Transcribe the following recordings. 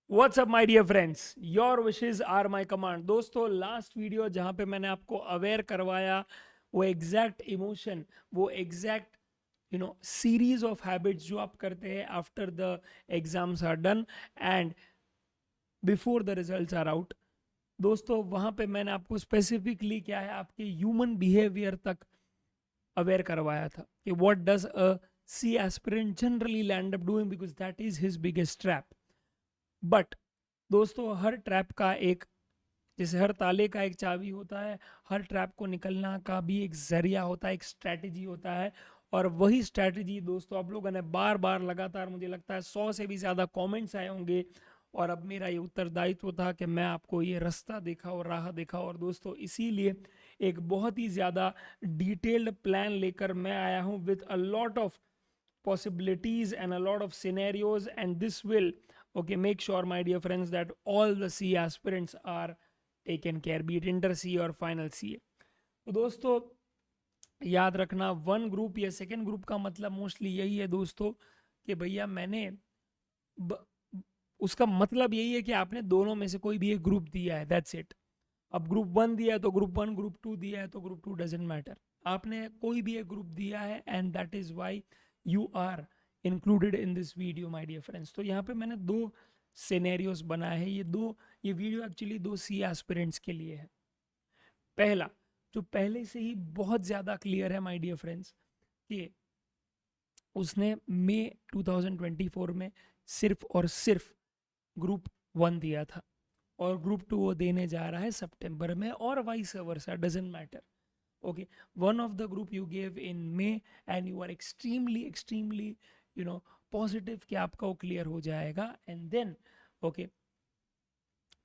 What's up my dear friends, your wishes are my command. दोस्तों, last video जहां पे मैंने आपको अवेयर करवाया, वो एग्जैक्ट इमोशन, वो एग्जैक्ट सीरीज ऑफ हैबिट्स जो आप करते हैं after the exams are done and before the results are out. दोस्तों, वहां पे मैंने आपको स्पेसिफिकली क्या है आपके ह्यूमन बिहेवियर तक अवेयर करवाया था कि what does a C aspirant generally land up doing, because that is his biggest trap. But दोस्तों, हर ट्रैप का एक, जैसे हर ताले का एक चाबी होता है, हर ट्रैप को निकलना का भी एक जरिया होता है, एक स्ट्रैटेजी होता है। और वही स्ट्रैटेजी दोस्तों आप लोगों ने बार बार लगातार, मुझे लगता है 100 से भी ज़्यादा कमेंट्स आए होंगे, और अब मेरा ये उत्तरदायित्व था कि मैं आपको ये रास्ता दिखा और राह दिखा। और दोस्तों, इसीलिए एक बहुत ही ज़्यादा डिटेल्ड प्लान लेकर मैं आया हूँ with a lot of possibilities and a lot of scenarios, and this will make sure, my dear friends, that all the C aspirants are taken care, be it inter C or final CA। तो दोस्तों, याद रखना, one group या second group का मतलब mostly यही है दोस्तों कि भैया मैंने ब, उसका मतलब यही है कि आपने दोनों में से कोई भी एक ग्रुप दिया है, दैट्स इट। अब ग्रुप वन दिया है तो ग्रुप वन, ग्रुप टू दिया है तो ग्रुप टू, डजेंट मैटर। आपने कोई भी एक ग्रुप दिया है and that is why you are included in this video, my dear friends. तो यहाँ पे मैंने दो सिनेरियोस बनाए हैं। ये वीडियो एक्चुअली दो सी एस्पिरेंट्स के लिए है। पहला, जो पहले से ही बहुत ज़्यादा क्लियर है माय डियर फ्रेंड्स, कि उसने मई 2024 में सिर्फ और सिर्फ ग्रुप वन दिया था, और ग्रुप टू वो देने जा रहा है सितंबर में, और vice versa, doesn't matter. Okay, one of the group you gave in May and you are extremely extremely positive कि आपका वो क्लियर हो जाएगा, and then okay,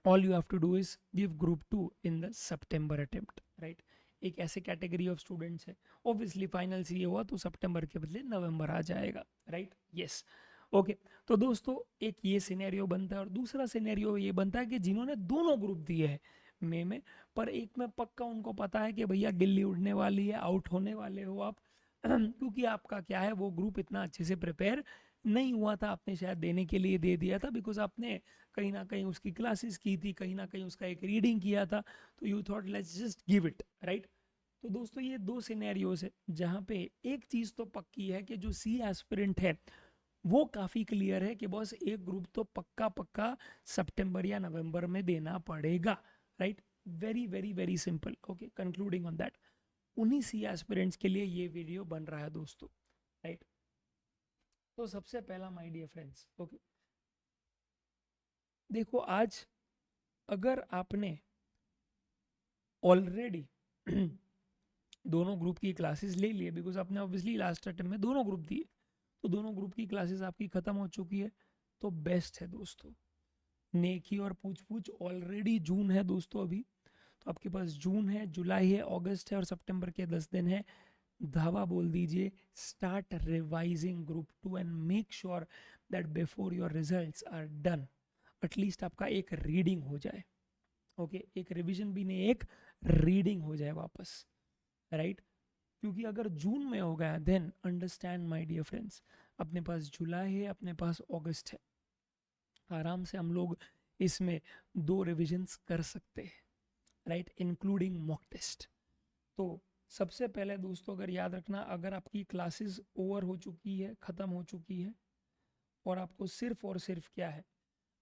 all you have to do is give group two in the September attempt, right. एक ऐसे category of students है, obviously final सी हुआ तो सितंबर के बदले नवंबर आ जाएगा, राइट। Yes, okay. तो दोस्तों, एक ये सिनेरियो बनता है, और दूसरा सिनेरियो ये बनता है कि जिन्होंने दोनों ग्रुप दिए हैं मई में, पर एक में पक्का उनको पता है कि भैया गिल्ली उड़ने वाली है, आउट होने वाले हो आप क्योंकि आपका क्या है, वो ग्रुप इतना अच्छे से प्रिपेयर नहीं हुआ था, आपने शायद देने के लिए दे दिया था बिकॉज आपने कहीं ना कहीं उसकी क्लासेस की थी, कहीं ना कहीं उसका एक रीडिंग किया था, तो you thought let's just give it, right. तो दोस्तों, ये दो सिनेरियोज है जहाँ पे एक चीज तो पक्की है कि जो सी एस्पिरेंट है वो काफी क्लियर है कि बॉस एक ग्रुप तो पक्का पक्का सितंबर या नवंबर में देना पड़ेगा, right. Very very very simple. Okay, concluding on that, उन्हीं सी एस्पिरेंट्स के लिए ये वीडियो बन रहा है दोस्तों, राइट। तो सबसे पहला, माय डियर फ्रेंड्स, ओके, देखो आज अगर आपने ऑलरेडी दोनों ग्रुप की क्लासेस ले लिए, बिकॉज आपने ऑब्वियसली लास्ट अटेम्प्ट में दोनों ग्रुप दिए, तो दोनों ग्रुप की क्लासेस आपकी खत्म हो चुकी है, तो बेस्ट है दोस्तों। नेकी और पूछ पूछ, ऑलरेडी जून है दोस्तों अभी, तो आपके पास जून है, जुलाई है, अगस्त है, और सितंबर के 10 दिन है। धावा बोल दीजिए, start revising group two and make sure that before your results are done at least आपका एक रीडिंग हो जाए। ओके, एक रिवीजन भी नहीं, एक रीडिंग हो जाए वापस, राइट। क्योंकि अगर जून में हो गया, then understand my dear friends, अपने पास जुलाई है, अपने पास अगस्त है, आराम से हम लोग इसमें दो रिविजन्स कर सकते हैं, राइट, इंक्लूडिंग मॉक टेस्ट। तो सबसे पहले दोस्तों, अगर याद रखना, अगर आपकी क्लासेस ओवर हो चुकी है, ख़त्म हो चुकी है, और आपको सिर्फ और सिर्फ क्या है,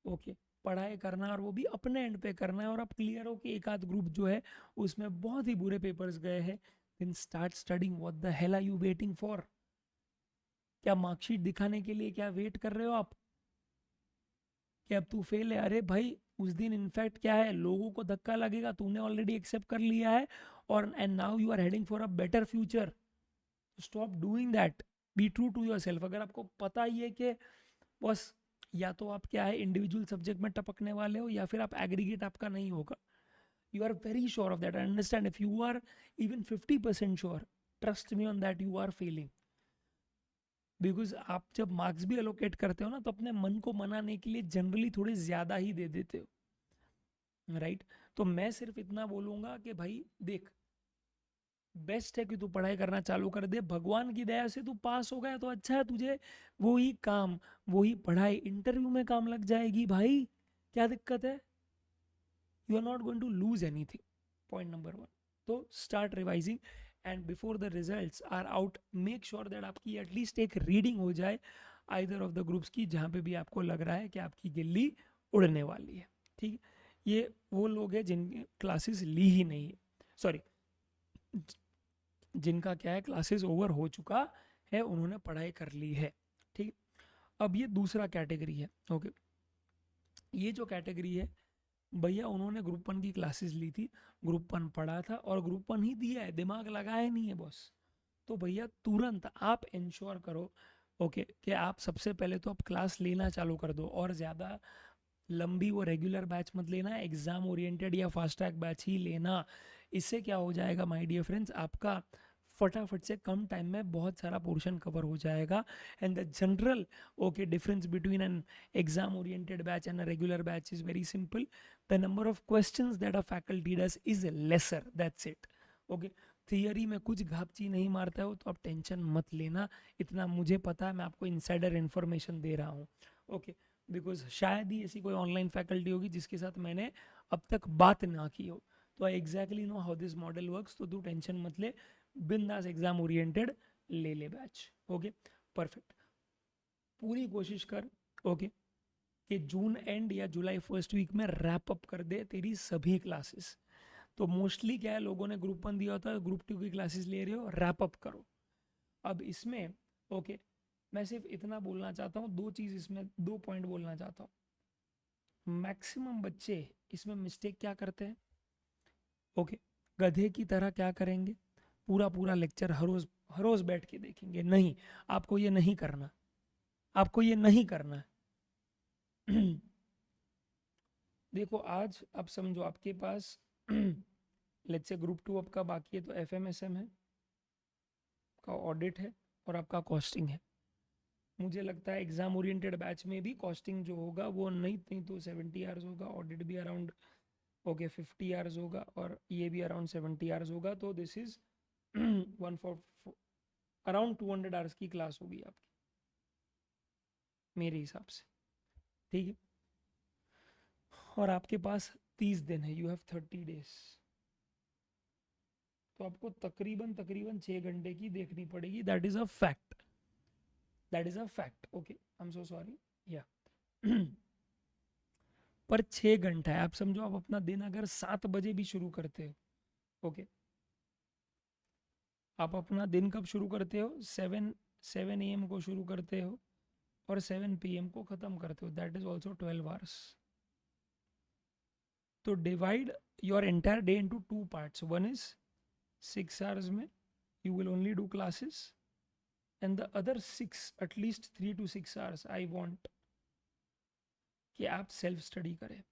ओके, पढ़ाई करना, और वो भी अपने एंड पे करना है, और आप क्लियर हो कि एक आध ग्रुप जो है उसमें बहुत ही बुरे पेपर्स गए हैं, then start studying. What the hell are you waiting for? क्या मार्कशीट दिखाने के लिए क्या वेट कर रहे हो आप कि अब तू फेल है? अरे भाई, उस दिन इनफैक्ट क्या है, लोगों को धक्का लगेगा, तूने ऑलरेडी एक्सेप्ट कर लिया है, और and now you are heading for a better future. Stop doing that, be true to your self. अगर आपको पता ही है कि बस या तो आप क्या है इंडिविजुअल सब्जेक्ट में टपकने वाले हो, या फिर आप एग्रीगेट आपका नहीं होगा, you are very sure of that, I understand, if you are even 50% sure, trust me on that, you are failing। Because आप जब मार्क्स भी एलोकेट करते हो ना, तो अपने मन को मनाने के लिए जनरली थोड़े ज्यादा ही दे देते हो, राइट। तो मैं सिर्फ इतना बोलूंगा कि भाई देख, बेस्ट है कि तू पढ़ाई करना चालू कर दे, भगवान की दया से तू पास हो गया तो अच्छा है, तुझे वही काम, वही पढ़ाई इंटरव्यू में काम लग जाएगी भाई। क्या दिक्कत है? You are not going to lose anything, point number 1। तो start revising and before the results are out make sure that आपकी एटलीस्ट एक रीडिंग हो जाए आइदर ऑफ द ग्रुप्स की, जहाँ पे भी आपको लग रहा है कि आपकी गिल्ली उड़ने वाली है। ठीक है, ये वो लोग हैं जिनकी क्लासेस ली ही नहीं है, सॉरी, जिनका क्या है क्लासेस ओवर हो चुका है, उन्होंने पढ़ाई कर ली है। ठीक, अब ये दूसरा कैटेगरी है। ओके, ये जो कैटेगरी है भैया, उन्होंने ग्रुप 1 की क्लासेस ली थी, ग्रुप 1 पढ़ा था और ग्रुप 1 ही दिया है, दिमाग लगाया नहीं है बॉस। तो भैया तुरंत आप इंश्योर करो ओके कि आप सबसे पहले तो आप क्लास लेना चालू कर दो, और ज़्यादा लंबी वो रेगुलर बैच मत लेना, एग्जाम ओरिएंटेड या फास्ट ट्रैक बैच ही लेना। इससे क्या हो जाएगा माय डियर फ्रेंड्स, आपका फटाफट से कम टाइम में बहुत सारा पोर्शन कवर हो जाएगा। And the general okay difference between an exam oriented batch and a regular batch is very simple. The number of questions that a faculty does is lesser, that's it. okay, theory में कुछ घापची नहीं मारता हो तो आप tension मत लेना, इतना मुझे पता है, मैं आपको इनसाइडर इन्फॉर्मेशन दे रहा हूँ। ओके, बिकॉज शायद ही ऐसी कोई ऑनलाइन फैकल्टी होगी जिसके साथ मैंने अब तक बात ना की हो, तो आई exactly know how this model works. तो तू टेंशन मत ले, बिंदास एग्जाम ओरिएंटेड ले बैच। ओके, परफेक्ट, पूरी कोशिश कर ओके कि जून एंड या जुलाई फर्स्ट वीक में रैप अप कर दे तेरी सभी क्लासेस। तो मोस्टली क्या है, लोगों ने ग्रुप 1 दिया होता है, ग्रुप 2 की क्लासेस ले रहे हो, रैप अप करो। अब इसमें ओके मैं सिर्फ इतना बोलना चाहता हूँ, दो चीज इसमें, 2 पॉइंट बोलना चाहता हूँ। मैक्सिमम बच्चे इसमें मिस्टेक क्या करते हैं ओके, गधे की तरह क्या करेंगे, पूरा पूरा लेक्चर हर रोज बैठ के देखेंगे। नहीं, आपको ये नहीं करना, आपको ये नहीं करना है। देखो आज आप समझो, आपके पास लेट्स से ग्रुप 2 आपका बाकी है, तो एफएमएसएम है, का ऑडिट है और आपका कॉस्टिंग है। मुझे लगता है एग्जाम ओरिएंटेड बैच में भी कॉस्टिंग जो होगा वो नहीं तो 70 आवर्स होगा, ऑडिट भी अराउंड ओके 50 आवर्स होगा, और ये भी अराउंड 70 आवर्स होगा। तो दिस इज 1 अराउंड 200 आवर्स की क्लास होगी आपकी मेरे हिसाब से। ठीक है, और आपके पास 30 दिन है, यू हैव 30 डेज, तो आपको तकरीबन तकरीबन 6 घंटे की देखनी पड़ेगी। That is a fact, that is a fact. Okay, I am so sorry या पर 6 घंटा है, आप समझो, आप अपना दिन अगर 7 बजे भी शुरू करते हो ओके, आप अपना दिन कब शुरू करते हो, 7 AM को शुरू करते हो और 7 PM को खत्म करते हो, दैट इज ऑल्सो 12 आवर्स। तो divide your entire day into 2 parts, one is 6 hours में you will only do classes, and the other 6, at least 3 to 6 hours I want कि आप सेल्फ स्टडी करें।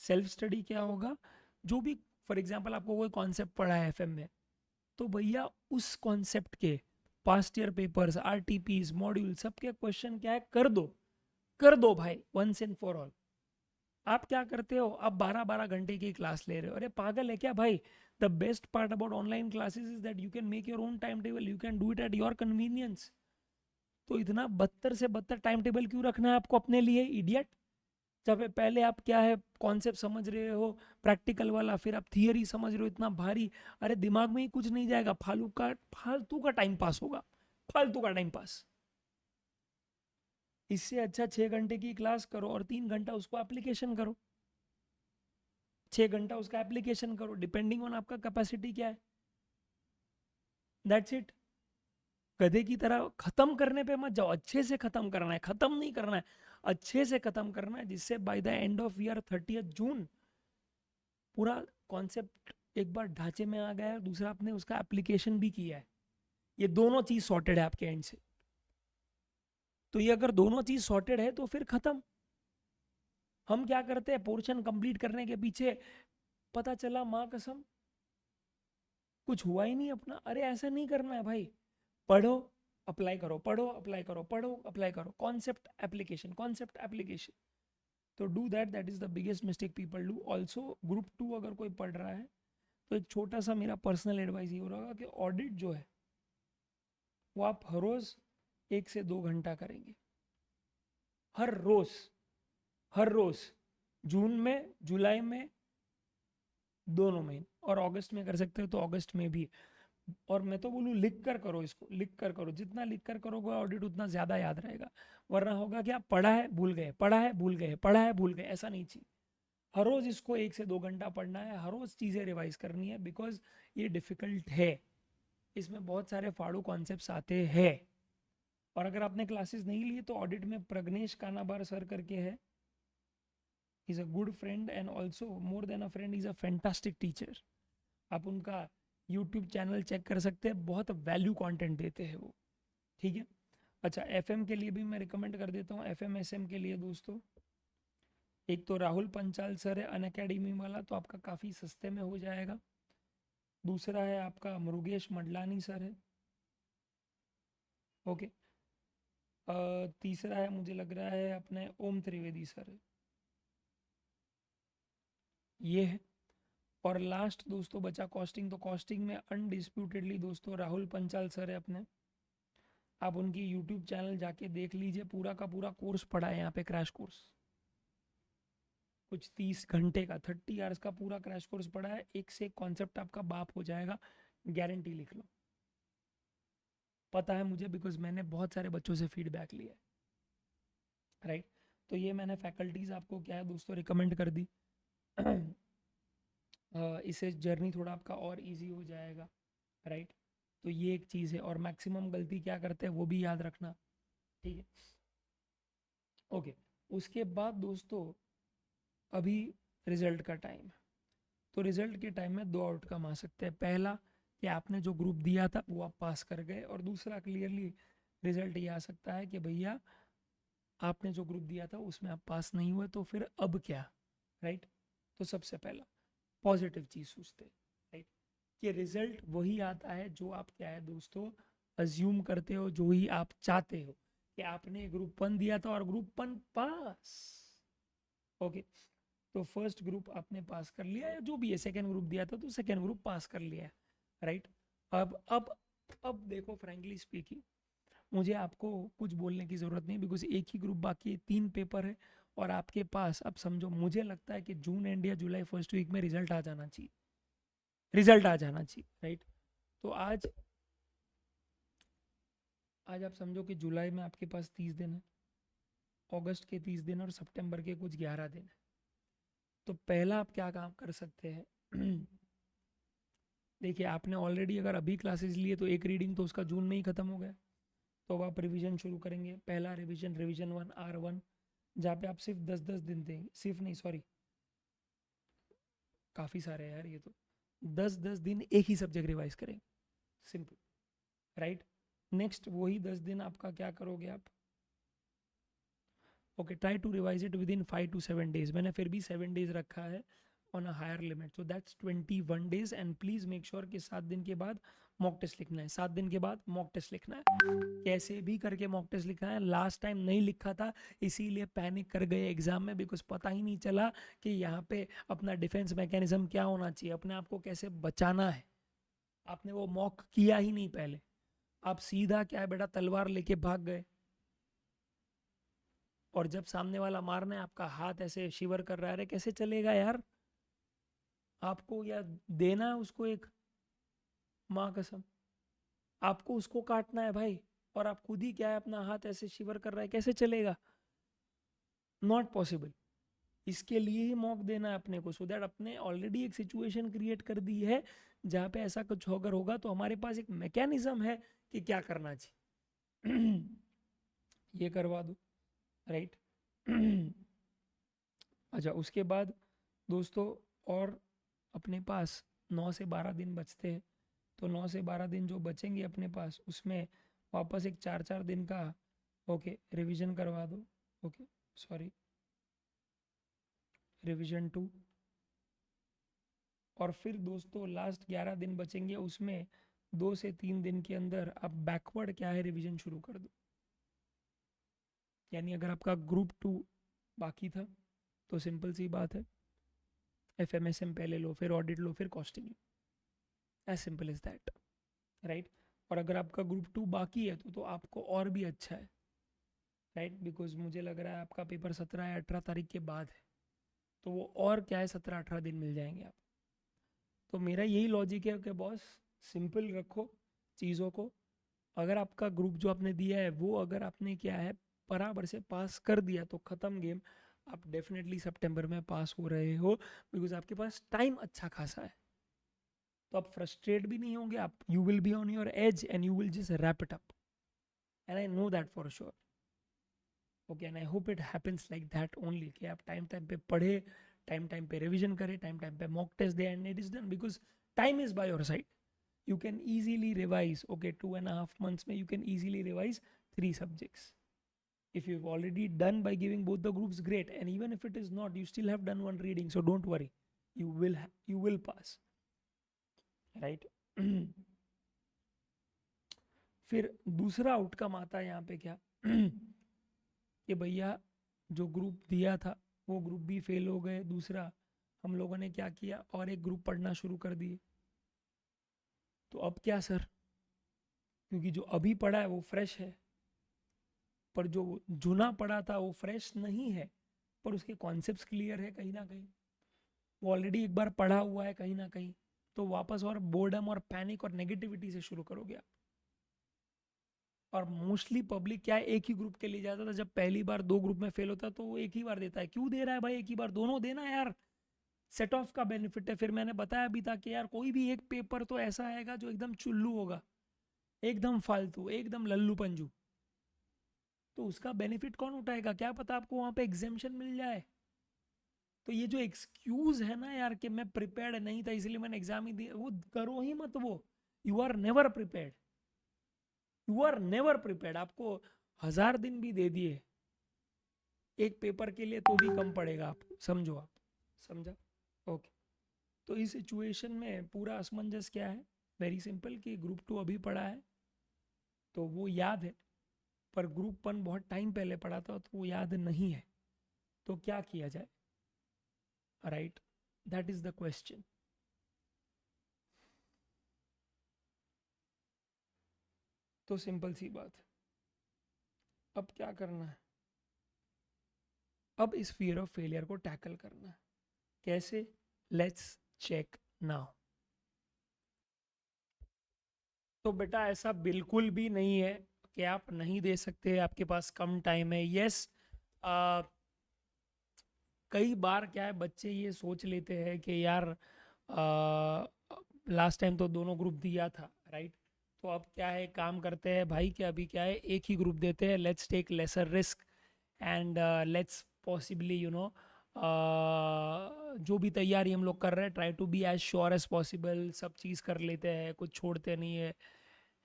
सेल्फ स्टडी क्या होगा, जो भी for example आपको कोई कॉन्सेप्ट पढ़ा है एफएम में, तो भैया उस कॉन्सेप्ट के past year papers, RTPs, module, सबके क्वेश्चन क्या है, कर दो भाई, वंस एंड फॉर ऑल। आप क्या करते हो, आप 12-12 घंटे की क्लास ले रहे हो, अरे पागल है क्या भाई। The best part about online classes is that you can make your own time table, you can do it at your convenience. तो इतना बदतर से बदतर टाइम टेबल क्यों रखना है आपको अपने लिए, इडियट। जब पहले आप क्या है कॉन्सेप्ट समझ रहे हो प्रैक्टिकल वाला, फिर आप थियरी समझ रहे हो इतना भारी, अरे दिमाग में ही कुछ नहीं जाएगा, फालतू का टाइम पास होगा, फालतू का टाइम पास। इससे अच्छा 6 घंटे की क्लास करो और 3 घंटा उसको एप्लीकेशन करो, 6 घंटा उसका एप्लीकेशन करो, डिपेंडिंग ऑन आपका कैपेसिटी क्या है, दैट्स इट। गधे की तरह खत्म करने पे मत जाओ, अच्छे से खत्म करना है, खत्म नहीं करना है, अच्छे से खत्म करना है, जिससे by the end of year 30 जून पूरा कॉन्सेप्ट एक बार ढांचे में आ गया है, दूसरा आपने उसका एप्लीकेशन भी किया है, ये दोनों चीज सॉर्टेड है आपके एंड से। तो ये अगर दोनों चीज सॉर्टेड है तो फिर खत्म। हम क्या करते हैं, पोर्शन कंप्लीट करने के पीछे पता चला माँ कसम कुछ हुआ ही नहीं अपना, अरे ऐसा नहीं करना है भाई। पढ़ो, अप्लाई करो, पढ़ो अप्लाई करो, पढ़ो अप्लाई करो, कॉन्सेप्ट एप्लीकेशन, कॉन्सेप्ट एप्लीकेशन। तो do that, that is the biggest mistake people do. Also group 2 अगर कोई पढ़ रहा है तो एक छोटा सा मेरा पर्सनल एडवाइस ये हो रहा कि ऑडिट जो है वो आप हर रोज 1 से 2 घंटा करेंगे, हर रोज, हर रोज। जून में, जुलाई में, दोनों महीने, और अगस्त में कर सकते हो तो अगस्त में भी। और मैं तो बोलूँ लिख कर करो, इसको लिख कर करो, जितना लिख कर करोगे ऑडिट उतना ज़्यादा याद रहेगा। वरना होगा क्या, पढ़ा है भूल गए, पढ़ा है भूल गए, पढ़ा है भूल गए, ऐसा नहीं चाहिए। हर रोज़ इसको 1 से 2 घंटा पढ़ना है, हर रोज़ चीज़ें रिवाइज करनी है, बिकॉज ये डिफ़िकल्ट है, इसमें बहुत सारे फाड़ू कॉन्सेप्ट्स आते हैं। और अगर आपने क्लासेस नहीं लिए तो ऑडिट में प्रग्नेश कानाबार सर करके है, is a good friend and also more than a friend, is a fantastic teacher. आप उनका यूट्यूब चैनल चेक कर सकते हैं, बहुत वैल्यू कंटेंट देते हैं वो। ठीक है। अच्छा, एफएम के लिए भी मैं रिकमेंड कर देता हूँ, एफएम एसएम के लिए दोस्तों, एक तो राहुल पंचाल सर है अनअकैडमी वाला, तो आपका काफ़ी सस्ते में हो जाएगा। दूसरा है आपका मुरुगेश मडलानी सर है, ओके। तीसरा है मुझे लग रहा है अपने ओम त्रिवेदी सर है, ये है। और लास्ट दोस्तों बचा कॉस्टिंग, तो कॉस्टिंग में अनडिस्प्यूटेडली दोस्तों राहुल पंचाल सर है अपने। आप उनकी यूट्यूब चैनल जाके देख लीजिए, पूरा का पूरा कोर्स पढ़ा है यहाँ पे, क्रैश कोर्स, कुछ 30 घंटे का, 30 आवर्स का पूरा क्रैश कोर्स पढ़ा है, एक से एक कॉन्सेप्ट आपका बाप हो जाएगा, गारंटी लिख लो। पता है मुझे, बिकॉज मैंने बहुत सारे बच्चों से फीडबैक लिया है, राइट। तो ये मैंने फैकल्टीज आपको क्या है दोस्तों रिकमेंड कर दी। इससे जर्नी थोड़ा आपका और इजी हो जाएगा, राइट। तो ये एक चीज़ है, और मैक्सिमम गलती क्या करते हैं वो भी याद रखना, ठीक है। ओके, उसके बाद दोस्तों अभी रिजल्ट का टाइम है। तो रिजल्ट के टाइम में 2 आउटकम आ सकते हैं। पहला कि आपने जो ग्रुप दिया था वो आप पास कर गए, और दूसरा क्लियरली रिजल्ट ये आ सकता है कि भैया आपने जो ग्रुप दिया था उसमें आप पास नहीं हुए, तो फिर अब क्या, राइट। तो सबसे पहला पॉजिटिव चीज़ सोचते हैं, राइट, कि रिजल्ट वही आता है जो आप क्या है दोस्तों अज्यूम करते हो, जो ही आप चाहते हो, कि आपने ग्रुप 1 दिया था और ग्रुप 1 पास, ओके। तो फर्स्ट ग्रुप आपने पास कर लिया, या जो भी है सेकेंड ग्रुप दिया था तो सेकेंड ग्रुप पास कर लिया, राइट। अब देखो फ्रेंकली स्पीकिंग, मुझे आपको कुछ बोलने की ज़रूरत नहीं, बिकॉज एक ही ग्रुप बाकी है, 3 पेपर है, और आपके पास अब समझो, मुझे लगता है कि जून एंड या जुलाई फर्स्ट वीक में रिजल्ट आ जाना चाहिए, रिजल्ट आ जाना चाहिए, राइट। तो आज आज आप समझो कि जुलाई में आपके पास 30 दिन है, अगस्त के 30 दिन, और सितंबर के कुछ 11 दिन है। तो पहला आप क्या काम कर सकते हैं, देखिए आपने ऑलरेडी अगर अभी क्लासेस लिए तो एक रीडिंग तो उसका जून में ही खत्म हो गया, तो अब आप रिवीजन शुरू करेंगे। पहला रिवीजन, रिवीजन 1 R1, जहाँ पे आप सिर्फ 10-10 दिन देंगे, सिर्फ नहीं सॉरी, काफ़ी सारे हैं यार ये तो, 10-10 दिन एक ही सब्जेक्ट रिवाइज करेंगे, सिंपल, राइट। नेक्स्ट वही 10 दिन आपका क्या करोगे आप, okay, try to revise it within 5 to 7 days, मैंने फिर भी 7 days रखा है on a higher limit, so that's 21 days। And please make sure कि 7 दिन के बाद मॉक टेस्ट लिखना है, 7 दिन के बाद मॉक टेस्ट लिखना है, कैसे भी करके मॉक टेस्ट लिखना है। लास्ट टाइम नहीं लिखा था इसीलिए पैनिक कर गए एग्जाम में, बिकॉज पता ही नहीं चला कि यहाँ पे अपना डिफेंस मैकेनिज्म क्या होना चाहिए, अपने आप को कैसे बचाना है। आपने वो मॉक किया ही नहीं पहले, आप सीधा क्या है बेटा तलवार लेके भाग गए, और जब सामने वाला मारना है आपका हाथ ऐसे शिवर कर रहा है, कैसे चलेगा यार, आपको या देना है उसको एक, माँ कसम, आपको उसको काटना है भाई, और आप खुद ही क्या है अपना हाथ ऐसे शिवर कर रहा है, कैसे चलेगा, नॉट पॉसिबल। इसके लिए ही मॉक देना है अपने को, सो दैट अपने ऑलरेडी एक सिचुएशन क्रिएट कर दी है जहाँ पे ऐसा कुछ अगर होगा तो हमारे पास एक मैकेनिज्म है कि क्या करना चाहिए। ये करवा दो, राइट। अच्छा, उसके बाद दोस्तों, और अपने पास 9 से 12 दिन बचते हैं, तो 9 से 12 दिन जो बचेंगे अपने पास, उसमें वापस एक 4-4 दिन का, ओके, रिवीजन करवा दो, ओके, सॉरी, रिवीजन 2। और फिर दोस्तों लास्ट 11 दिन बचेंगे, उसमें 2 से 3 दिन के अंदर आप बैकवर्ड क्या है रिवीजन शुरू कर दो। यानी अगर आपका ग्रुप 2 बाकी था तो सिंपल सी बात है, FMSM पहले लो, फिर ऑडिट लो, फिर कॉस्टिंग लो, as simple is that, right. और अगर आपका ग्रुप 2 बाकी है तो आपको और भी अच्छा है, राइट, बिकॉज मुझे लग रहा है आपका पेपर 17 या 18 तारीख के बाद है, तो वो और क्या है 17-18 दिन मिल जाएंगे आप। तो मेरा यही लॉजिक है कि बॉस सिंपल रखो चीज़ों को। अगर आपका ग्रुप जो आपने दिया है वो अगर आपने क्या है बराबर से पास कर दिया तो ख़त्म गेम। आप डेफिनेटली सितंबर में पास हो रहे हो बिकॉज आपके पास टाइम अच्छा खासा है। तो आप फ्रस्ट्रेट भी नहीं होंगे, आप you will be on your edge and you will just wrap it up and I know that for sure. Okay, and I hope it happens like that only कि आप टाइम टाइम पे पढ़े, time time पे revision करें, time time पे mock test दे and it is done because time is by your side. You can easily revise, okay, 2.5 months में you can easily revise 3 subjects. If you've already done by giving both the groups, great, and even if it is not, you still have done one reading, so don't worry, you will pass, right? फिर दूसरा outcome आता है यहाँ पे क्या कि भैया जो ग्रुप दिया था वो ग्रुप भी फेल हो गए। दूसरा हम लोगों ने क्या किया और एक ग्रुप पढ़ना शुरू कर दिए। तो अब क्या सर, क्योंकि जो अभी पढ़ा है वो फ्रेश है, पर जो जुना पढ़ा था वो फ्रेश नहीं है, पर उसके कॉन्सेप्ट्स क्लियर है कहीं ना कहीं, वो ऑलरेडी एक बार पढ़ा हुआ है कहीं ना कहीं। तो वापस और बोर्डम और पैनिक और नेगेटिविटी से शुरू करोगे आप। और मोस्टली पब्लिक क्या है एक ही ग्रुप के लिए जाता था। जब पहली बार 2 ग्रुप में फेल होता तो वो एक ही बार देता है। क्यों दे रहा है भाई एक ही बार, दोनों देना यार, सेट ऑफ का बेनिफिट है। फिर मैंने बताया भी था कि यार कोई भी एक पेपर तो ऐसा आएगा जो एकदम चुल्लू होगा, एकदम फालतू, एकदम लल्लू पंजू, तो उसका बेनिफिट कौन उठाएगा? क्या पता आपको वहां पे एग्जेम्पशन मिल जाए। तो ये जो एक्सक्यूज है ना यार कि मैं प्रिपेयर्ड नहीं था इसलिए मैंने एग्जाम ही दिया, वो करो ही मत। वो you are never prepared, you are never prepared. आपको 1000 दिन भी दे दिए एक पेपर के लिए तो भी कम पड़ेगा आपको, समझो आप, समझा? ओके। तो इस सिचुएशन में पूरा असमंजस क्या है, वेरी सिंपल कि ग्रुप 2 अभी पढ़ा है तो वो याद है, पर ग्रुप 1 बहुत टाइम पहले पढ़ा था तो वो याद नहीं है। तो क्या किया जाए, right? That is the question. तो सिंपल सी बात, अब क्या करना है? अब इस फियर ऑफ फेलियर को टैकल करना है। कैसे? Let's check now. तो बेटा ऐसा बिल्कुल भी नहीं है कि आप नहीं दे सकते, आपके पास कम टाइम है। यस, कई बार क्या है बच्चे ये सोच लेते हैं कि यार लास्ट टाइम तो दोनों ग्रुप दिया था, राइट? तो अब क्या है, काम करते हैं भाई कि अभी क्या है एक ही ग्रुप देते हैं, let's take lesser risk and let's possibly जो भी तैयारी हम लोग कर रहे हैं try to be as sure as possible, सब चीज़ कर लेते हैं, कुछ छोड़ते नहीं है।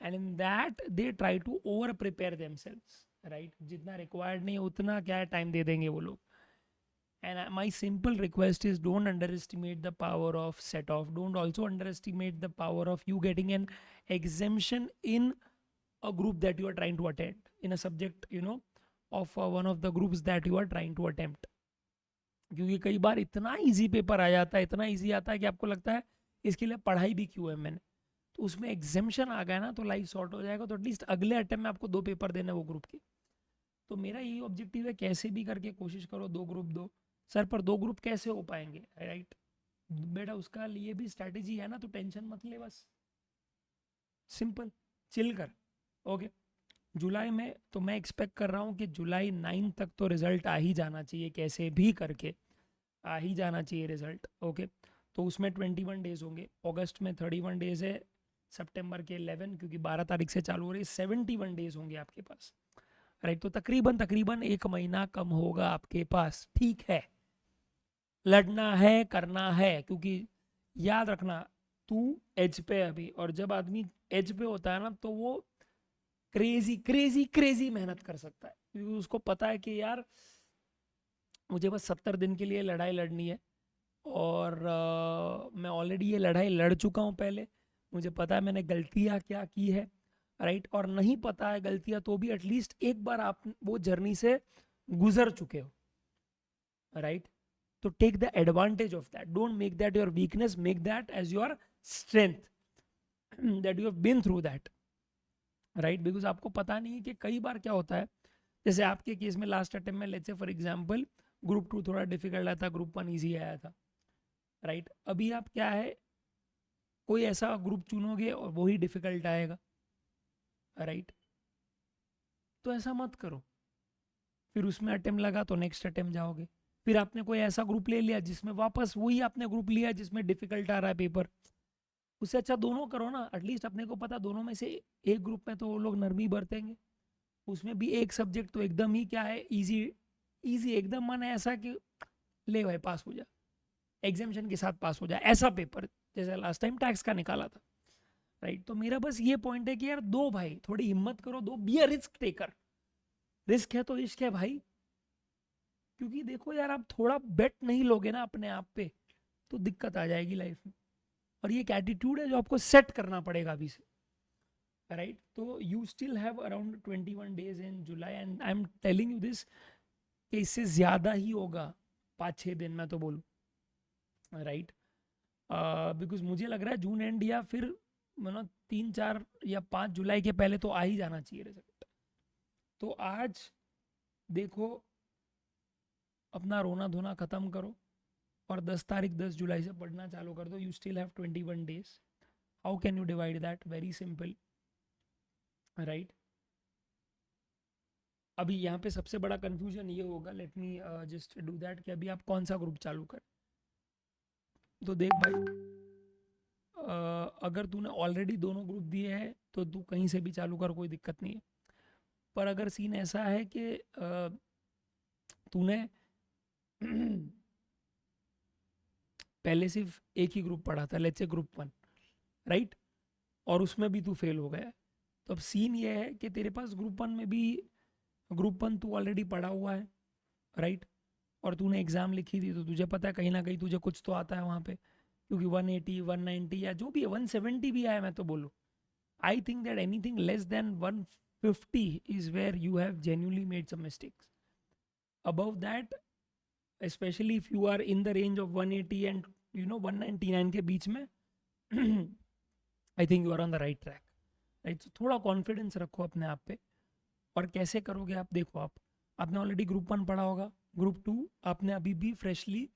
And in that they try to over prepare themselves, right? जितना रिक्वायर्ड नहीं है उतना क्या है टाइम दे देंगे वो लोग। And my simple request is don't underestimate the power of set off. Don't also underestimate the power of you getting an exemption in a group that you are trying to attend, in a subject, of one of the groups that you are trying to attempt. क्योंकि कई बार इतना easy paper आ जाता है, इतना easy आता है कि आपको लगता है इसके लिए पढ़ाई भी क्यों है मैंने। तो उसमें एग्जेम्पशन आ गया ना तो लाइफ सॉर्ट हो जाएगा। तो एटलीस्ट अगले अटेम्प्ट में आपको 2 पेपर देने वो ग्रुप के। तो मेरा यही ऑब्जेक्टिव है, कैसे भी करके कोशिश करो 2 ग्रुप दो। सर पर 2 ग्रुप कैसे हो पाएंगे, राइट? बेटा उसका लिए भी स्ट्रैटेजी है ना, तो टेंशन मत ले, बस सिंपल चिल कर। ओके, जुलाई में तो मैं एक्सपेक्ट कर रहा हूँ कि जुलाई 9 तक तो रिजल्ट आ ही जाना चाहिए, कैसे भी करके आ ही जाना चाहिए रिजल्ट। ओके, तो उसमें 21 डेज होंगे, अगस्त में 31 डेज है, सितंबर के 11 क्योंकि 12 तारीख से चालू हो रही है, 71 डेज होंगे आपके पास, राइट? तो तकरीबन तकरीबन 1 महीना कम होगा आपके पास, ठीक है? लड़ना है, करना है, क्योंकि याद रखना तू एज पे अभी, और जब आदमी एज पे होता है ना तो वो क्रेजी क्रेजी क्रेजी मेहनत कर सकता है, क्योंकि उसको पता है कि यार मुझे बस 70 दिन के लिए लड़ाई लड़नी है और मैं ऑलरेडी ये लड़ाई लड़ चुका हूँ पहले, मुझे पता है मैंने गलतियाँ क्या की है, राइट? और नहीं पता है गलतियाँ तो भी एटलीस्ट एक बार आप वो जर्नी से गुजर चुके हो, राइट? तो take the advantage of that, don't make that your weakness, make that as your strength, that you have been through that, right? Because आपको पता नहीं है कि कई बार क्या होता है, जैसे आपके केस में लास्ट अटेम्प्ट में let's say for example group 2 थोड़ा डिफिकल्ट आया था, ग्रुप 1 ईजी आया था, राइट। अभी आप क्या है, कोई ऐसा ग्रुप चुनोगे और वही डिफिकल्ट आएगा, राइट। तो ऐसा मत करो, फिर उसमें अटेम्प्ट लगा तो नेक्स्ट अटेम्प्ट जाओगे, फिर आपने कोई ऐसा ग्रुप ले लिया जिसमें वापस वही आपने ग्रुप लिया जिसमें डिफिकल्ट आ रहा है पेपर, उससे अच्छा दोनों करो ना। एटलीस्ट अपने को पता दोनों में से एक ग्रुप में तो वो लोग नरमी बरतेंगे, उसमें भी एक सब्जेक्ट तो एकदम ही क्या है, इजी, इजी एकदम, माने ऐसा कि ले भाई पास हो जा, एग्जामेशन के साथ पास हो जाए, ऐसा पेपर जैसे लास्ट टाइम टैक्स का निकाला था, राइट। तो मेरा बस ये पॉइंट है कि यार दो भाई, थोड़ी हिम्मत करो, दो, be a risk taker, risk है तो इश्क है भाई। क्योंकि देखो यार, आप थोड़ा बेट नहीं लोगे ना अपने आप पे तो दिक्कत आ जाएगी लाइफ में, और ये एक एटीट्यूड है जो आपको सेट करना पड़ेगा अभी से, राइट। तो you still have around 21 days in July, and I am telling you this कि इससे ज्यादा ही होगा, 5-6 दिन मैं तो बोलूँ, राइट। बिकॉज मुझे लग रहा है जून एंड या फिर मतलब 3-4 या 5 जुलाई के पहले तो आ ही जाना चाहिए रिजल्ट। तो आज देखो, अपना रोना धोना खत्म करो और 10 तारीख 10 जुलाई से पढ़ना चालू कर दो। You still have 21 days. How can you divide that? Very simple, right. अभी यहाँ पे सबसे बड़ा कंफ्यूजन ये होगा, let me just do that, कि अभी आप कौन सा ग्रुप चालू कर। तो देख भाई, अगर तूने ऑलरेडी दोनों ग्रुप दिए हैं तो तू कहीं से भी चालू कर, कोई दिक्कत नहीं है। पर अगर सीन ऐसा है कि तूने पहले सिर्फ एक ही ग्रुप पढ़ा था, लेट्स से ग्रुप 1, राइट, और उसमें भी तू फेल हो गया है, तो अब सीन ये है कि तेरे पास ग्रुप 1 में भी, ग्रुप 1 तू ऑलरेडी पढ़ा हुआ है, राइट, और तूने एग्जाम लिखी थी तो तुझे पता है कहीं ना कहीं तुझे कुछ तो आता है वहाँ पे, क्योंकि 180 190 या जो भी है, 170 भी आया मैं तो बोलूँ। I think that anything less than 150 is where you have genuinely made some mistakes. Above that, especially if you are in the range of 180 and 199 के बीच में, I think you are on the right track, right. थोड़ा confidence रखो अपने आप पे। और कैसे करोगे आप? देखो, आपने ऑलरेडी ग्रुप 1 पढ़ा होगा, ग्रुप 2 आपने अभी भी फ्रेशली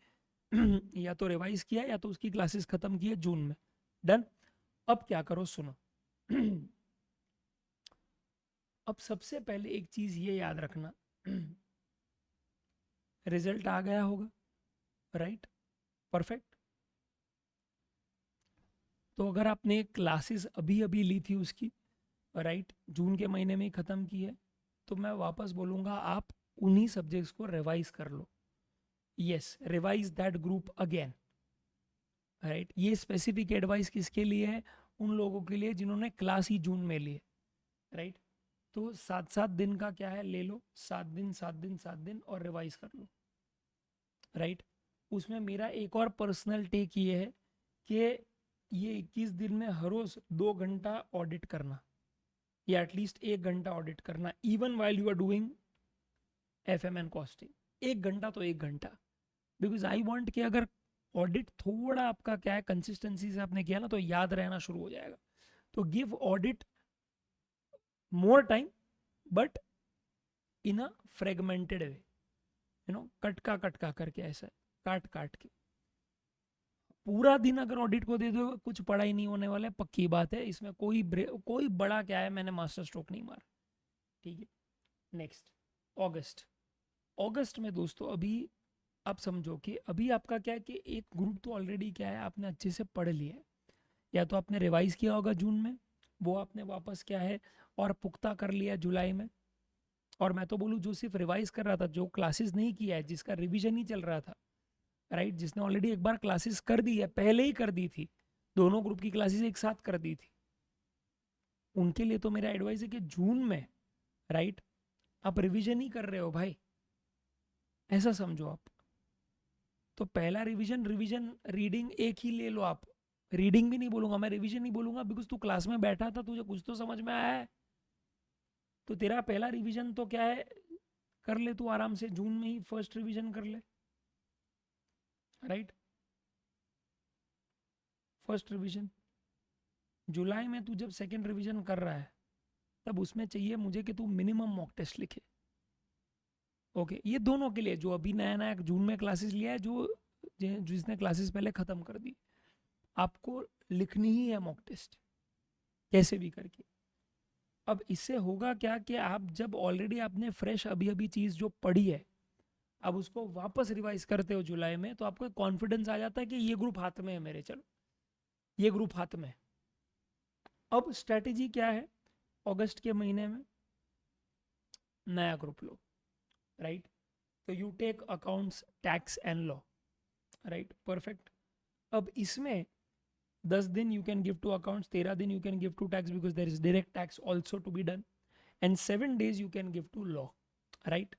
या तो रिवाइज किया या तो उसकी क्लासेस खत्म की है जून में, डन। अब क्या करो, सुनो। अब सबसे पहले एक चीज ये याद रखना, रिजल्ट आ गया होगा, राइट, परफेक्ट। तो अगर आपने क्लासेस अभी अभी ली थी उसकी, राइट, जून के महीने में ही ख़त्म की है, तो मैं वापस बोलूँगा आप उन्हीं सब्जेक्ट्स को रिवाइज कर लो। Yes, revise that group again, right. ये स्पेसिफिक एडवाइस किसके लिए है? उन लोगों के लिए जिन्होंने क्लास ही जून में लिए, राइट। तो 7-7 दिन का क्या है, ले लो, 7 दिन 7 दिन 7 दिन और रिवाइज कर लो, राइट। उसमें मेरा एक और पर्सनल टेक ये है कि ये 21 दिन में हर रोज 2 घंटा ऑडिट करना, या एटलीस्ट 1 घंटा ऑडिट करना, even while you are doing FM and costing. 1 घंटा तो 1 घंटा, बिकॉज आई वॉन्ट कि अगर ऑडिट थोड़ा आपका क्या है कंसिस्टेंसी से आपने किया ना तो याद रहना शुरू हो जाएगा। तो give audit more time, but in a fragmented way, कटका करके, ऐसा काट काट के। पूरा दिन अगर ऑडिट को दे दो, कुछ पढ़ा ही नहीं होने वाला है, पक्की बात है। इसमें कोई बड़ा क्या है, मैंने मास्टर स्ट्रोक नहीं मारा, ठीक है। नेक्स्ट, अगस्त। अगस्त में दोस्तों अभी आप समझो कि अभी आपका क्या है कि एक ग्रुप तो ऑलरेडी क्या है आपने अच्छे से पढ़ लिया है, या तो आपने रिवाइज किया होगा जून में, वो आपने वापस क्या है और पुख्ता कर लिया जुलाई में। और मैं तो बोलूँ जो सिर्फ रिवाइज कर रहा था, जो क्लासेस नहीं किया है, जिसका रिविजन ही चल रहा था, राइट, जिसने ऑलरेडी एक बार क्लासेस कर दी है, पहले ही कर दी थी, दोनों ग्रुप की क्लासेस एक साथ कर दी थी, उनके लिए तो मेरा एडवाइस है कि जून में, राइट, आप रिवीजन ही कर रहे हो भाई, ऐसा समझो आप। तो पहला रिवीजन, रीडिंग एक ही ले लो आप। रीडिंग भी नहीं बोलूंगा मैं, रिवीजन ही बोलूंगा, बिकॉज तू क्लास में बैठा था, तुझे कुछ तो समझ में आया है। तो तेरा पहला रिवीजन तो क्या है, कर ले तू आराम से, जून में ही फर्स्ट रिवीजन कर ले, राइट, फर्स्ट रिवीजन। जुलाई में तू जब सेकेंड रिवीजन कर रहा है, तब उसमें चाहिए मुझे कि तू मिनिमम मॉक टेस्ट लिखे, ओके, ये दोनों के लिए, जो अभी नया नया जून में क्लासेस लिया है, जिसने क्लासेस पहले ख़त्म कर दी, आपको लिखनी ही है मॉक टेस्ट कैसे भी करके। अब इससे होगा क्या कि आप जब ऑलरेडी आपने फ्रेश अभी अभी चीज़ जो पढ़ी है, अब उसको वापस रिवाइज करते हो जुलाई में, तो आपको कॉन्फिडेंस आ जाता है कि ये ग्रुप हाथ में है मेरे, चलो ये ग्रुप हाथ में है। अब स्ट्रेटेजी क्या है, अगस्त के महीने में नया ग्रुप लो, राइट? तो you take accounts, tax and law, right, perfect. अब इसमें 10 दिन you can give to accounts, 13 दिन you can give to tax because there is direct tax also to be done, and 7 days you can give to law, right?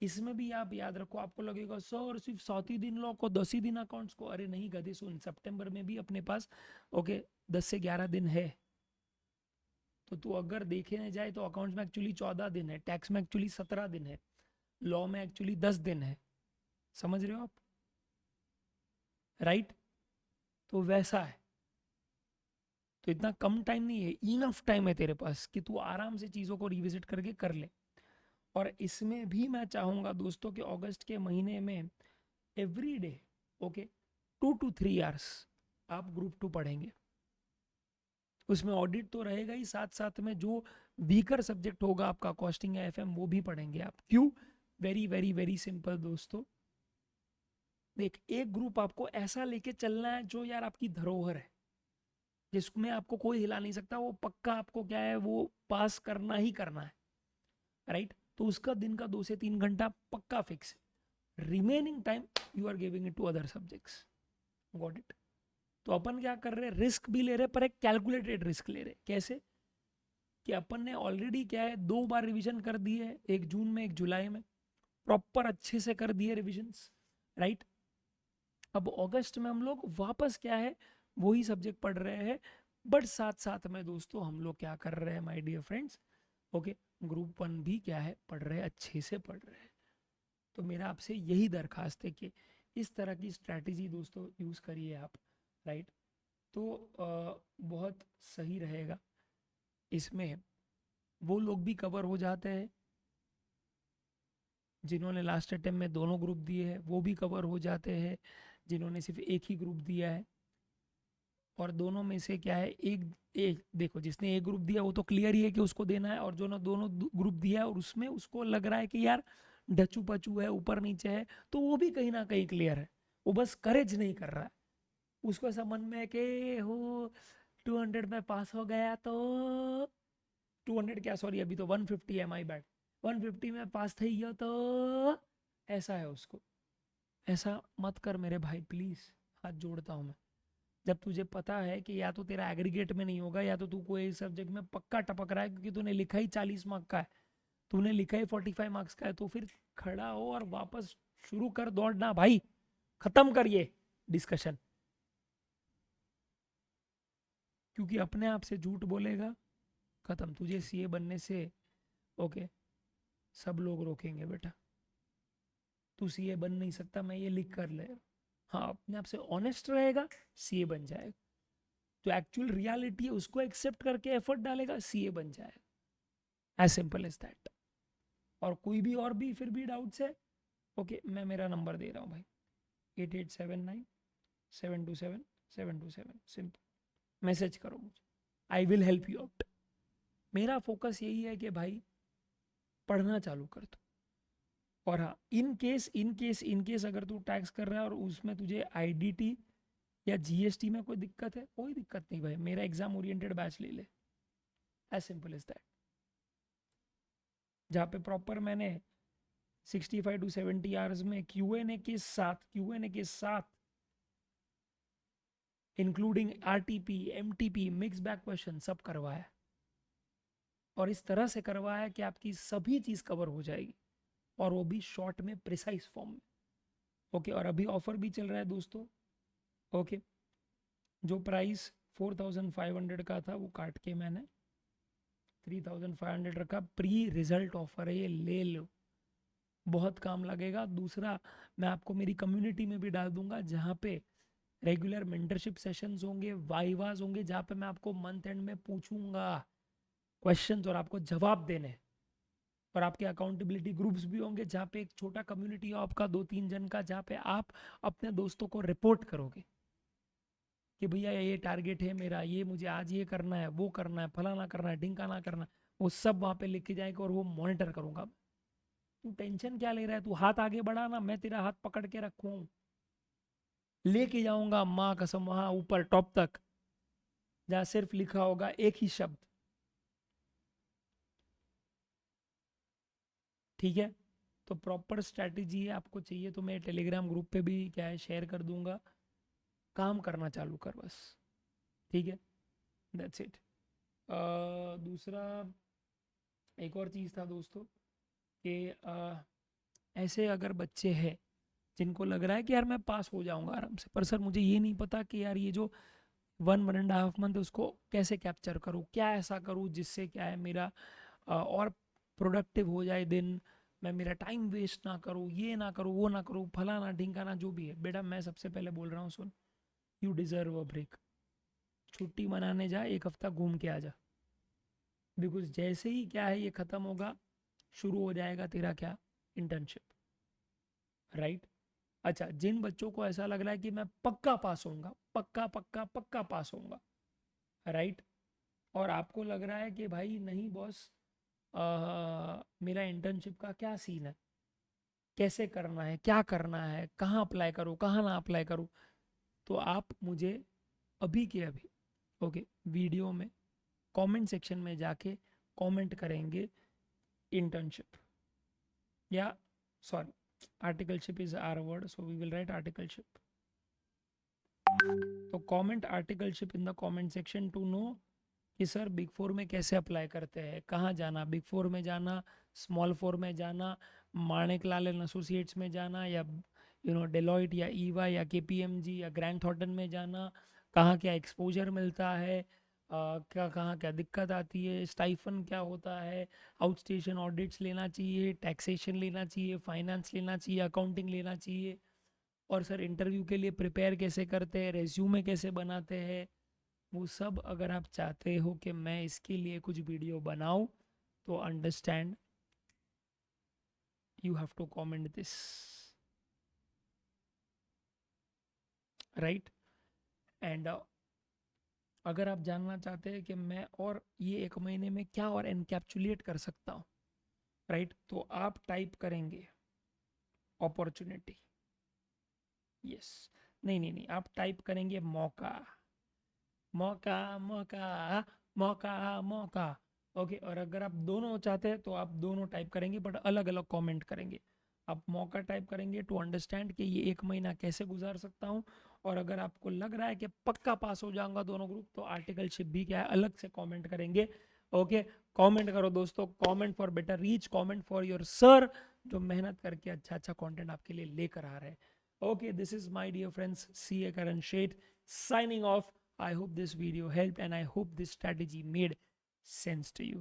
इसमें भी आप याद रखो, आपको लगेगा सर सिर्फ 7 ही दिन लॉ को, 10 ही दिन अकाउंट्स को। अरे नहीं गधे, सुन, सितंबर में भी अपने पास ओके 10 से 11 दिन है। तो तू अगर देखने जाए तो अकाउंट्स में एक्चुअली 14 दिन है, टैक्स में एक्चुअली 17 दिन है, लॉ में एक्चुअली 10 दिन है। समझ रहे हो आप, राइट? तो वैसा है, तो इतना कम टाइम नहीं है, इनफ टाइम है तेरे पास कि तू आराम से चीज़ों को रिविजिट करके कर ले। और इसमें भी मैं चाहूँगा दोस्तों कि अगस्त के महीने में every day okay 2 to 3 hours आप ग्रुप 2 पढ़ेंगे। उसमें ऑडिट तो रहेगा ही, साथ साथ में जो वीकर सब्जेक्ट होगा आपका कॉस्टिंग या एफएम, वो भी पढ़ेंगे आप। क्यों? वेरी वेरी वेरी सिंपल दोस्तों, देख, एक ग्रुप आपको ऐसा लेके चलना है जो यार आपकी धरोहर है, जिसमें आपको कोई हिला नहीं सकता, वो पक्का आपको क्या है, वो पास करना ही करना है, राइट? तो उसका दिन का 2 से 3 घंटा पक्का फिक्स है, remaining time you are giving it to other subjects. Got it? तो अपन क्या कर रहे हैं, रिस्क भी ले रहे, पर एक कैलकुलेटेड रिस्क ले रहे। कैसे? कि अपन ने ऑलरेडी क्या है 2 बार रिवीजन कर दी है, एक जून में एक जुलाई में, प्रॉपर अच्छे से कर दिए रिविजन्स, राइट? अब अगस्त में हम लोग वापस क्या है वही सब्जेक्ट पढ़ रहे हैं, बट साथ साथ में दोस्तों हम लोग क्या कर रहे हैं my dear friends, okay, group 1 भी क्या है पढ़ रहे हैं, अच्छे से पढ़ रहे हैं। तो मेरा आपसे यही दरखास्त है कि इस तरह की स्ट्रैटेजी दोस्तों यूज़ करिए आप, राइट? तो बहुत सही रहेगा। इसमें वो लोग भी कवर हो जाते हैं जिन्होंने लास्ट अटेम्प्ट में दोनों ग्रुप दिए हैं, वो भी कवर हो जाते हैं जिन्होंने सिर्फ एक ही ग्रुप दिया है। और दोनों में से क्या है, एक एक देखो, जिसने एक ग्रुप दिया वो तो क्लियर ही है कि उसको देना है, और जो ना दोनों ग्रुप दिया है और उसमें उसको लग रहा है कि यार डचू पचू है, ऊपर नीचे है, तो वो भी कहीं ना कहीं क्लियर है, वो बस करेज नहीं कर रहा है। उसको ऐसा मन में है कि हो 200 में पास हो गया तो 200 क्या, सॉरी अभी तो 150 है, माई बैड, 150 में पास थी गया तो ऐसा है उसको। ऐसा मत कर मेरे भाई, प्लीज, हाथ जोड़ता हूँ मैं। जब तुझे पता है कि या तो तेरा एग्रीगेट में नहीं होगा, या तो तू कोई सब्जेक्ट में पक्का टपक रहा है क्योंकि तूने लिखा ही 40 मार्क का है, तूने लिखा ही 45 मार्क्स का है, तो फिर खड़ा हो और वापस शुरू कर दौड़ना भाई, खत्म कर ये डिस्कशन। क्योंकि अपने आप से झूठ बोलेगा, खत्म, तुझे सीए बनने से ओके सब लोग रोकेंगे बेटा, तू सीए बन नहीं सकता, मैं ये लिख कर ले। हाँ, अपने आप से ऑनेस्ट रहेगा, सीए बन जाएगा। तो एक्चुअल रियलिटी है उसको एक्सेप्ट करके एफर्ट डालेगा, सीए बन जाएगा। As simple as that. और कोई भी और भी फिर भी डाउट्स है, ओके, मैं मेरा नंबर दे रहा हूँ भाई, 8879 727 727, सिंपल मैसेज करो मुझे, I will help you out. मेरा फोकस यही है कि भाई पढ़ना चालू कर दो। और हाँ, इन केस अगर तू टैक्स कर रहा है और उसमें तुझे आईडीटी या जीएसटी में कोई दिक्कत है, कोई दिक्कत नहीं भाई, मेरा एग्जाम ओरिएंटेड बैच ले ले, एज सिंपल एज दैट। जहाँ पे प्रॉपर मैंने 65 to 70 आवर्स में क्यूएनए के साथ including RTP, MTP, mix back question सब करवाया, और इस तरह से करवाया कि आपकी सभी चीज कवर हो जाएगी, और वो भी शॉर्ट में, प्रिसाइज फॉर्म में। ओके, और अभी ऑफर भी चल रहा है दोस्तों। ओके, जो प्राइस 4500 का था वो काट के मैंने 3500 रखा, प्री रिजल्ट ऑफर है, ये ले लो, बहुत काम लगेगा। दूसरा, मैं आपको मेरी कम्युनिटी में भी डाल दूंगा, जहाँ पे रेगुलर मेंटरशिप सेशंस होंगे, वाइवाज होंगे, जहाँ पे मैं आपको मंथ एंड में पूछूंगा क्वेश्चंस और आपको जवाब देने, और आपके अकाउंटेबिलिटी ग्रुप्स भी होंगे जहाँ पे एक छोटा कम्युनिटी हो आपका 2-3 जन का, जहाँ पे आप अपने दोस्तों को रिपोर्ट करोगे कि भैया ये टारगेट है मेरा, ये मुझे आज ये करना है, वो करना है, फलाना करना है, ढिंकाना करना है, वो सब वहाँ पे लिख के जाएगा और वो मॉनिटर करूंगा। तू टेंशन क्या ले रहा है, तू हाथ आगे बढ़ा ना, मैं तेरा हाथ पकड़ के रखूं, लेके जाऊंगा माँ कसम वहां ऊपर टॉप तक, जहाँ सिर्फ लिखा होगा एक ही शब्द, ठीक है। तो प्रॉपर स्ट्रैटेजी है, आपको चाहिए तो मैं टेलीग्राम ग्रुप पे भी क्या है शेयर कर दूंगा, काम करना चालू कर बस, ठीक है। That's it. दूसरा एक और चीज़ था दोस्तों कि ऐसे अगर बच्चे हैं जिनको लग रहा है कि यार मैं पास हो जाऊंगा आराम से, पर सर मुझे ये नहीं पता कि यार ये जो 1-1.5 मंथ उसको कैसे कैप्चर करूँ, क्या ऐसा करूँ जिससे क्या है मेरा और प्रोडक्टिव हो जाए दिन, मैं मेरा टाइम वेस्ट ना करूँ, ये ना करूँ, वो ना करूँ, फलाना ढिंकाना जो भी है। बेटा मैं सबसे पहले बोल रहा हूँ सुन, यू डिजर्व अ ब्रेक। छुट्टी मनाने जा, 1 हफ्ता घूम के आ जा, बिकॉज जैसे ही क्या है ये ख़त्म होगा, शुरू हो जाएगा तेरा क्या, इंटर्नशिप, राइट। अच्छा, जिन बच्चों को ऐसा लग रहा है कि मैं पक्का पास होऊंगा, पक्का पक्का पक्का पास होऊंगा, राइट, और आपको लग रहा है कि भाई नहीं बॉस, मेरा इंटर्नशिप का क्या सीन है, कैसे करना है, क्या करना है, कहाँ अप्लाई करूँ, कहाँ ना अप्लाई करूँ, तो आप मुझे अभी के अभी, ओके, वीडियो में कमेंट सेक्शन में जाके कमेंट करेंगे इंटर्नशिप, या sorry, articleship is our word, so we will write articleship. तो comment articleship in the comment section to know कि सर बिग फोर में कैसे अप्लाई करते हैं, कहाँ जाना, बिग फोर में जाना, स्मॉल फोर में जाना, माणिक लाल एंड एसोसिएट्स में जाना, या डेलॉयट या ईवा या केपीएमजी या ग्रैंड थॉर्टन में जाना, कहाँ क्या एक्सपोजर मिलता है, क्या कहाँ क्या दिक्कत आती है, स्टाइफन क्या होता है, आउट स्टेशन ऑडिट्स लेना चाहिए, टैक्सेशन लेना चाहिए, फाइनेंस लेना चाहिए, अकाउंटिंग लेना चाहिए, और सर इंटरव्यू के लिए प्रिपेयर कैसे करते हैं, रेज्यूमे कैसे बनाते हैं, वो सब अगर आप चाहते हो कि मैं इसके लिए कुछ वीडियो बनाऊं, तो understand, you have to comment this, right. And अगर आप जानना चाहते हैं कि मैं और ये 1 महीने में क्या और एनकैप्सुलेट कर सकता हूँ, राइट, तो आप टाइप करेंगे अपॉर्चुनिटी, यस, नहीं नहीं नहीं, आप टाइप करेंगे मौका, मौका, मौका, मौका, मौका, ओके। और अगर आप दोनों चाहते हैं तो आप दोनों टाइप करेंगे, बट अलग अलग कमेंट करेंगे। आप मौका टाइप करेंगे टू अंडरस्टैंड कि ये 1 महीना कैसे गुजार सकता हूँ, और अगर आपको लग रहा है कि पक्का पास हो जाऊंगा दोनों ग्रुप, तो आर्टिकलशिप भी क्या है अलग से कमेंट करेंगे, ओके। कमेंट करो दोस्तों, comment for better reach, comment for your sir, जो मेहनत करके अच्छा अच्छा कंटेंट आपके लिए लेकर आ रहे हैं। Okay, this is my dear friends, CA Karan Sheth signing off. I hope this video helped and I hope this strategy made sense to you.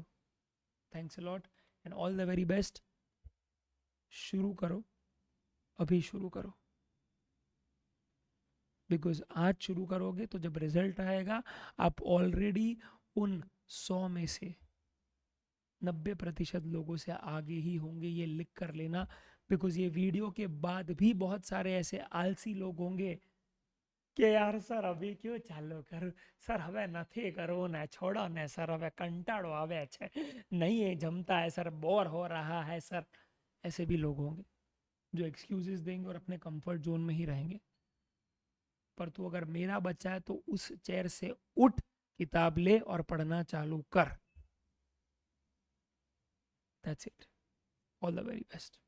Thanks a lot and all the very best. शुरू करो, अभी शुरू करो, because आज शुरू करोगे तो जब रिजल्ट आएगा आप ऑलरेडी उन 100 में से 90% लोगों से आगे ही होंगे, ये लिख कर लेना। बिकॉज ये वीडियो के बाद भी बहुत सारे ऐसे आलसी लोग होंगे કે યાર સર અભી ક્યું ચાલુ કરું સર હવે નથી કરવું ને छोड़ो ने सर હવે कंटाड़ो आवे છે नहीं है जमता है सर बोर हो रहा है सर, ऐसे भी लोग होंगे जो एक्सक्यूजेस देंगे और अपने कंफर्ट जोन में ही रहेंगे। पर तू अगर मेरा बच्चा है तो उस चेयर से उठ, किताब ले और पढ़ना चालू कर। That's it, all the very best.